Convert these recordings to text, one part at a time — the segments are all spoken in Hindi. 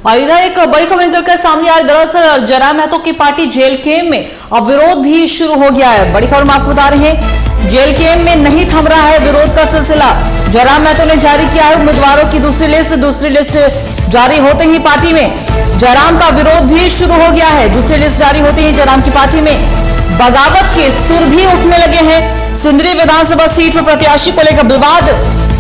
और इधर एक बड़ी खबर निकलकर सामने आ रही। दरअसल जयराम महतो की पार्टी जेल केम में अब विरोध भी शुरू हो गया है। बड़ी खबर हम आपको बता रहे हैं, जेल केम में नहीं थम रहा है विरोध का सिलसिला। जयराम महतो ने जारी किया है उम्मीदवारों की दूसरी लिस्ट जारी होते ही पार्टी में जयराम का विरोध भी शुरू हो गया है। दूसरी लिस्ट जारी होते ही जयराम की पार्टी में बगावत के सुर भी उठने लगे हैं। सिंदरी विधानसभा सीट पर प्रत्याशी को लेकर विवाद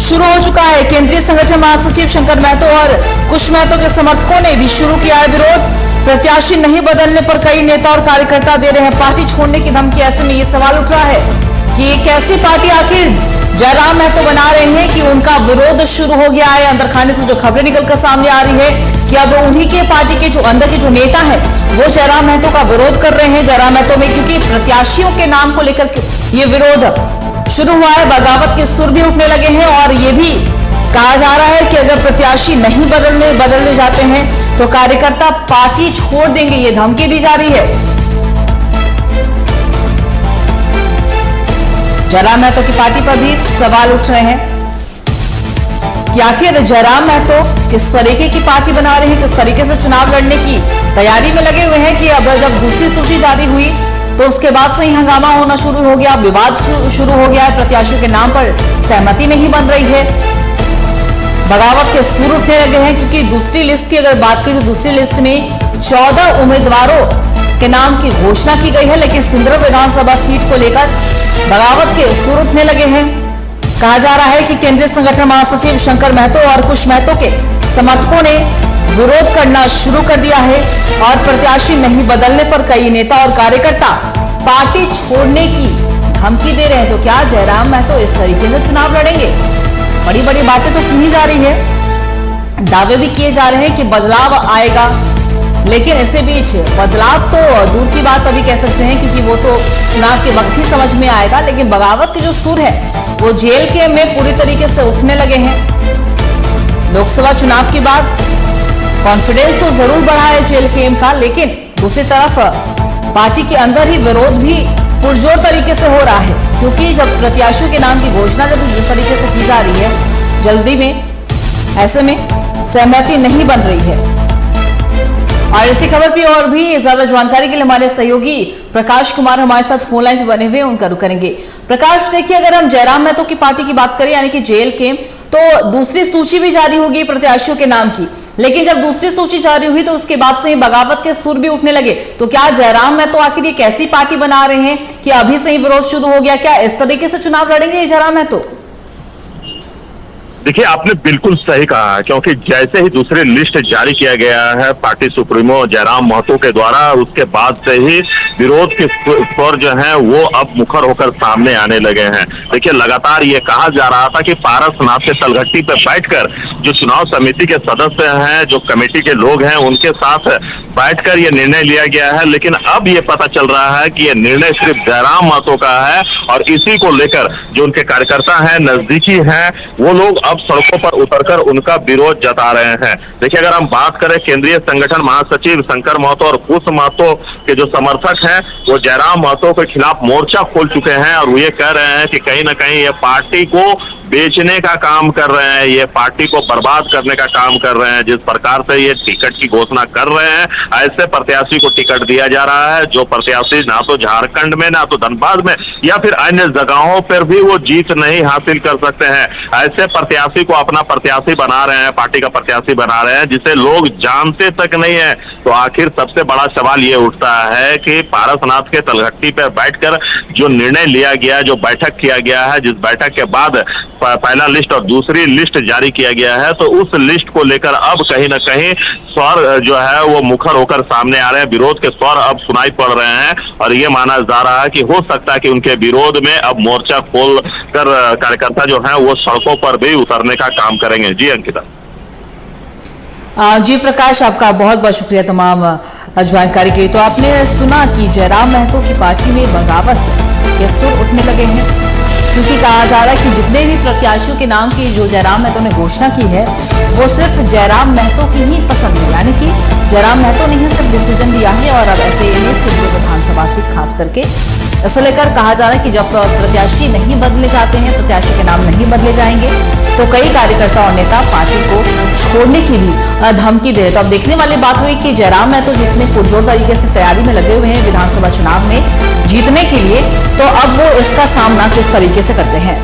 शुरू हो चुका है। केंद्रीय संगठन महासचिव शंकर महतो और कुश महतो के समर्थकों ने भी शुरू किया है विरोध। प्रत्याशी नहीं बदलने पर कई नेता और कार्यकर्ता दे रहे हैं पार्टी छोड़ने की धमकी। ऐसे में ये सवाल उठ रहा है कि ये कैसी पार्टी आखिर जयराम महतो बना रहे हैं कि उनका विरोध शुरू हो गया है। अंदर खाने से जो खबरें निकलकर सामने आ रही है कि अब उन्हीं के पार्टी के जो अंदर के जो नेता हैं वो जयराम महतो का विरोध कर रहे हैं। जयराम महतो में क्योंकि प्रत्याशियों के नाम को लेकर ये विरोध शुरू हुआ है, बगावत के सुर भी उठने लगे हैं और ये भी कहा जा रहा है कि अगर प्रत्याशी नहीं बदलने जाते हैं तो कार्यकर्ता पार्टी छोड़ देंगे, ये धमकी दी जा रही है। जयराम महतो की पार्टी पर भी सवाल उठ रहे हैं कि आखिर जयराम महतो किस तरीके की पार्टी बना रहे हैं, किस तरीके से चुनाव लड़ने की तैयारी में लगे हुए हैं कि अब जब दूसरी सूची जारी हुई तो उसके बाद से ही हंगामा होना शुरू हो गया, विवाद शुरू हो गया है। प्रत्याशियों के नाम पर सहमति नहीं बन रही है, बगावत के सुर उठने लगे हैं क्योंकि दूसरी लिस्ट की अगर बात करें तो दूसरी लिस्ट में 14 उम्मीदवारों के नाम की घोषणा की गई है, लेकिन सिंदरी विधानसभा सीट को लेकर बगावत के सुर उठने लगे हैं। कहा जा रहा है कि केंद्रीय संगठन महासचिव शंकर महतो और कुश महतो के समर्थकों ने विरोध करना शुरू कर दिया है और प्रत्याशी नहीं बदलने पर कई नेता और कार्यकर्ता पार्टी छोड़ने की धमकी दे रहे हैं। तो क्या जयराम महतो इस तरीके से चुनाव लड़ेंगे? बड़ी बड़ी बातें तो की जा रही है, दावे भी किए जा रहे हैं कि बदलाव आएगा, लेकिन इससे बीच बदलाव तो दूर की बात अभी कह सकते हैं क्योंकि वो तो चुनाव के वक्त ही समझ में आएगा। लेकिन बगावत के जो सुर है वो जेल के में पूरी तरीके से उठने लगे हैं। लोकसभा चुनाव के बाद कॉन्फिडेंस तो जरूर बढ़ा है जेल केम का, लेकिन दूसरी तरफ पार्टी के अंदर ही विरोध भी पुरजोर तरीके से हो रहा है क्योंकि जब प्रत्याशियों के नाम की घोषणा जब जिस तरीके से की जा रही है जल्दी में, ऐसे में सहमति नहीं बन रही है। और इसी खबर पे और भी ज्यादा जानकारी के लिए हमारे सहयोगी प्रकाश कुमार हमारे साथ फोन लाइन पे बने हुए, उनका रुख करेंगे। प्रकाश, देखिए अगर हम जयराम महतो की पार्टी की बात करें यानी कि जेल केम, तो दूसरी सूची भी जारी होगी प्रत्याशियों के नाम की, लेकिन जब दूसरी सूची जारी हुई तो उसके बाद से ही बगावत के सुर भी उठने लगे। तो क्या जयराम महतो आखिर ये कैसी पार्टी बना रहे हैं कि अभी से ही विरोध शुरू हो गया? क्या इस तरीके से चुनाव लड़ेंगे जयराम महतो? देखिए, आपने बिल्कुल सही कहा है क्योंकि जैसे ही दूसरी लिस्ट जारी किया गया है पार्टी सुप्रीमो जयराम महतो के द्वारा, उसके बाद से ही विरोध के स्वर जो है वो अब मुखर होकर सामने आने लगे हैं। देखिए, लगातार ये कहा जा रहा था कि पारसनाथ के तलघट्टी पर बैठकर जो चुनाव समिति के सदस्य हैं, जो कमेटी के लोग हैं, उनके साथ बैठकर ये निर्णय लिया गया है, लेकिन अब ये पता चल रहा है कि ये निर्णय सिर्फ जयराम महतो का है और इसी को लेकर जो उनके कार्यकर्ता हैं, नजदीकी हैं, वो लोग अब सड़कों पर उतरकर उनका विरोध जता रहे हैं। देखिए, अगर हम बात करें केंद्रीय संगठन महासचिव शंकर महतो और कुश महतो के जो समर्थक हैं, वो जयराम महतो के खिलाफ मोर्चा खोल चुके हैं और वो ये कह रहे हैं कि कहीं ना कहीं ये पार्टी को बेचने का काम कर रहे हैं, ये पार्टी को बर्बाद करने का काम कर रहे हैं। जिस प्रकार से ये टिकट की घोषणा कर रहे हैं, ऐसे प्रत्याशी को टिकट दिया जा रहा है जो प्रत्याशी ना तो झारखंड में, ना तो धनबाद में या फिर अन्य जगहों पर भी वो जीत नहीं हासिल कर सकते हैं। ऐसे प्रत्याशी को अपना प्रत्याशी बना रहे हैं, पार्टी का प्रत्याशी बना रहे हैं, जिसे लोग जानते तक नहीं है। तो आखिर सबसे बड़ा सवाल ये उठता है कि पारसनाथ के तलघट्टी पर बैठकर जो निर्णय लिया गया, जो बैठक किया गया है, जिस बैठक के बाद पहला लिस्ट और दूसरी लिस्ट जारी किया गया है, तो उस लिस्ट को लेकर अब कहीं ना कहीं स्वर जो है वो मुखर होकर सामने आ रहे हैं, विरोध के स्वर अब सुनाई पड़ रहे हैं और ये माना जा रहा है कि हो सकता है कि उनके विरोध में अब मोर्चा खोल कर कार्यकर्ता जो है वो सड़कों पर भी उतरने का काम करेंगे। जी अंकिता। जी प्रकाश, आपका बहुत बहुत शुक्रिया तमाम जानकारी के लिए। तो आपने सुना कि जयराम महतो की पार्टी में बगावत के सुर उठने लगे हैं क्योंकि कहा जा रहा है कि जितने भी प्रत्याशियों के नाम की जो जयराम महतो ने घोषणा की है वो सिर्फ जयराम महतो की ही पसंद है, यानी कि जयराम महतो नहीं सिर्फ डिसीजन लिया है और अब ऐसे में सिद्धू विधानसभा सीट खास करके इसे लेकर कहा जा रहा है कि जब प्रत्याशी नहीं बदले जाते हैं, प्रत्याशी के नाम नहीं बदले जाएंगे, तो कई कार्यकर्ता और नेता पार्टी को छोड़ने की भी धमकी दे रहे। तो अब देखने वाली बात हुई कि जयराम महतो जितने पुरजोर तरीके से तैयारी में लगे हुए हैं विधानसभा चुनाव में जीतने के लिए, तो अब वो इसका सामना किस तरीके से करते हैं।